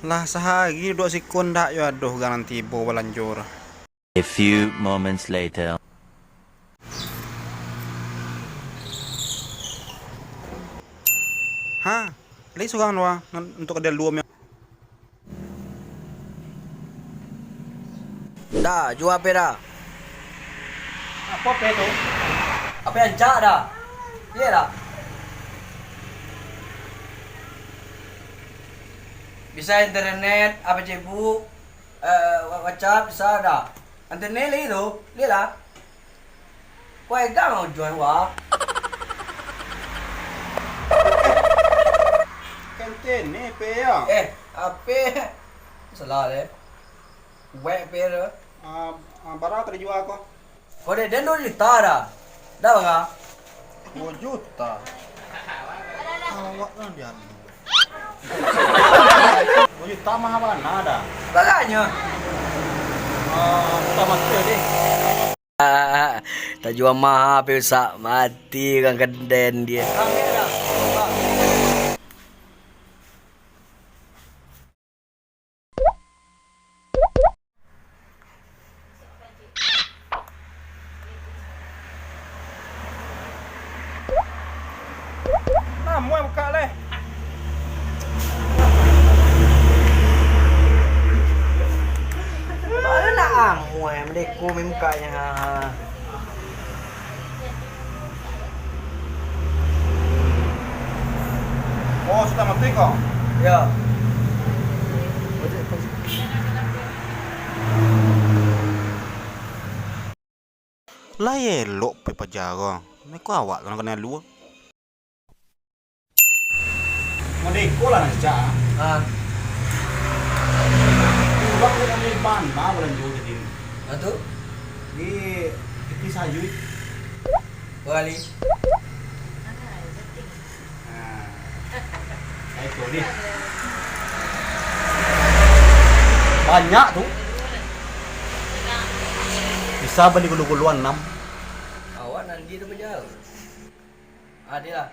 Lah sehari duduk sikun dak yo aduh ganang tiba balanjur. A few moments later. Ha, lagi seorang doa untuk ada dua. Dah, jual apa dah? Apa tu? Apa yang cak dah? Iya dah. Bisa internet, apa cebu, WhatsApp bisa dah. Internet lagi tu, lihat lah. Kau egang mau jual wah? Kantin ni pe ya. Apa? Salah deh. Wek pe dah. Berapa tadi jual kau? Kau dah dendor juta dah. Dah bang? 2 juta. Awak lah dia. 2 juta mah mana dah? Baganya. Kita mati deh. Tak jual mahal pe usah mati kan keden dia. Ambil dah. Namu yang buka leh. Mana nak amu mendeku mukanya. Oh, sudah mati kau? Ya. Lah elok pe pajaga. Ni kau awak kena lu. Mandeko lah nak cak. Ah, Bang ni ban mah balanjur jadi. itu Ni iki sayu. kali. Itu ni. Banyak tu. Bisa beli gulu-guluan 6. Awak nanti tu berjauh. Ada lah.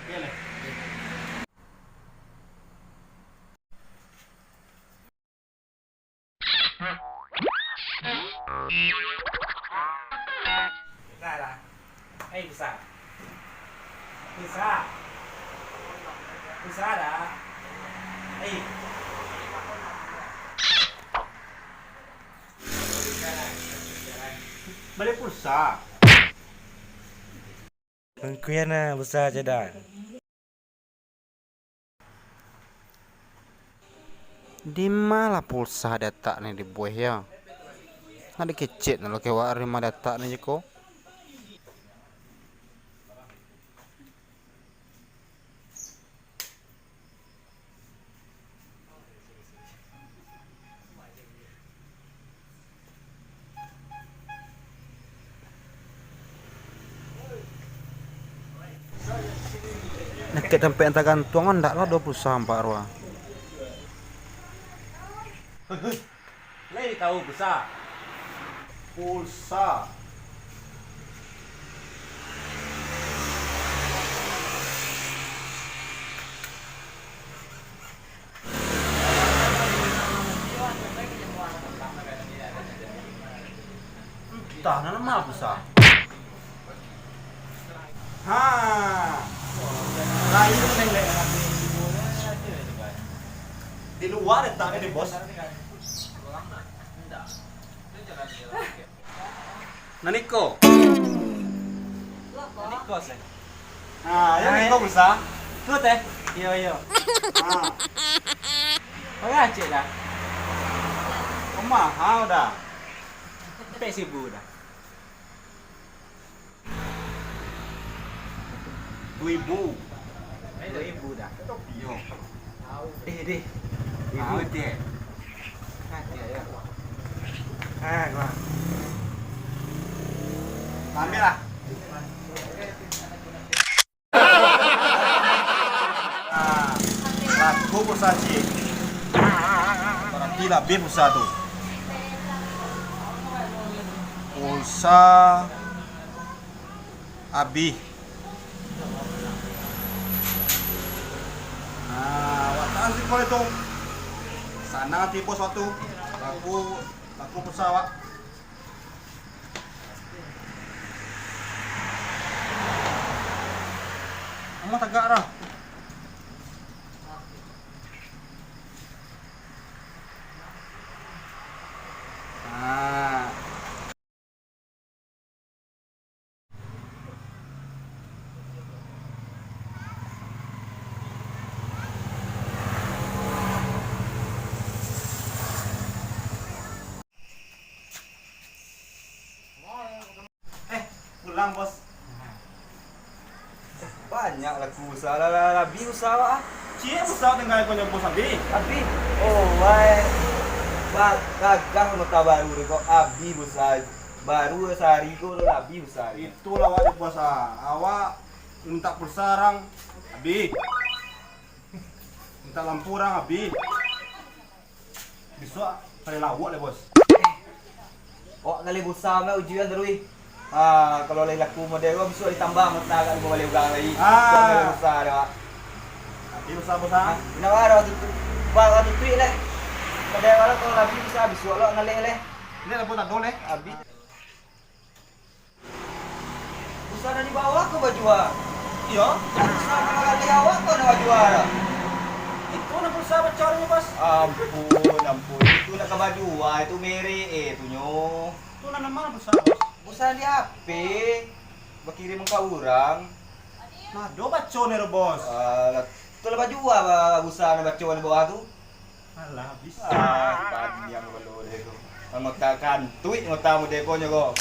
Iya leh. Bisa lah. Bisa. Bisa. Bisa dah. Beli pulsa. Mungkin besar je dah. Di mana pulsa data ni dibuat ya? Ada kecil nak kewa rima data ni je ko. Nak sampai entah gantungan ndak lah 20 sampai ruah. Lagi tahu besar. Pulsa. Entah nama pulsa. Ha. Lain neng. Di luar letaknya di bos. Naniko. Niko sih. Ya Niko bisa. Tu teh. Yo. Oh ya cik dah. Mahal dah. Sampai 1000 dah. 2000. 2000 dah. Yo. Deh. 1000 dia. Ya. Gua. Ambil lah. Laku pulsa cik. Berarti lebih pulsa tu. Pulsa Abi. Saan sih kalau itu? Sana tipe suatu. Laku pesawat. Kamu tegak dah. Nah. Pulang bos. Banyak laku usaha lah, lebih usaha ah. Cie pesawat tinggal punya bos Abi. Abi, oh why? Gagang mata baru deh kok. Abi usaha baru sehari kok lebih usaha. Itulah wajib puasa. Awak minta pulsa rang Abi. Minta lampu rang Abi. Besok kali lawak le bos. Oh kali usaha mah ujian terus. Kalau lagi laku model gua bisa ditambah mata kan gua balik ulang lagi. Kalau usaha dah. Abi usaha bos ah. Kenapa ada waktu tu leh. Model kalau lebih bisa besok lo ngalih leh. Ini lampu tak dole. Abi. Usaha dari bawah ke baju ah. Iya. Usaha kali awak kau nak baju ah. Itu nak pulsa bocornya bos. Ampun. Itu nak ke baju ah itu merek tunyo. Itu nak nama pulsa bos. Usaha di HP. Berkirim ke orang. Nah, do baco nih bos. Tu lah baju ah usaha nak baca di bawah tu. Alah habis. Pan yang belum deh tu. Mengatakan tweet ngotamu dekonya kok.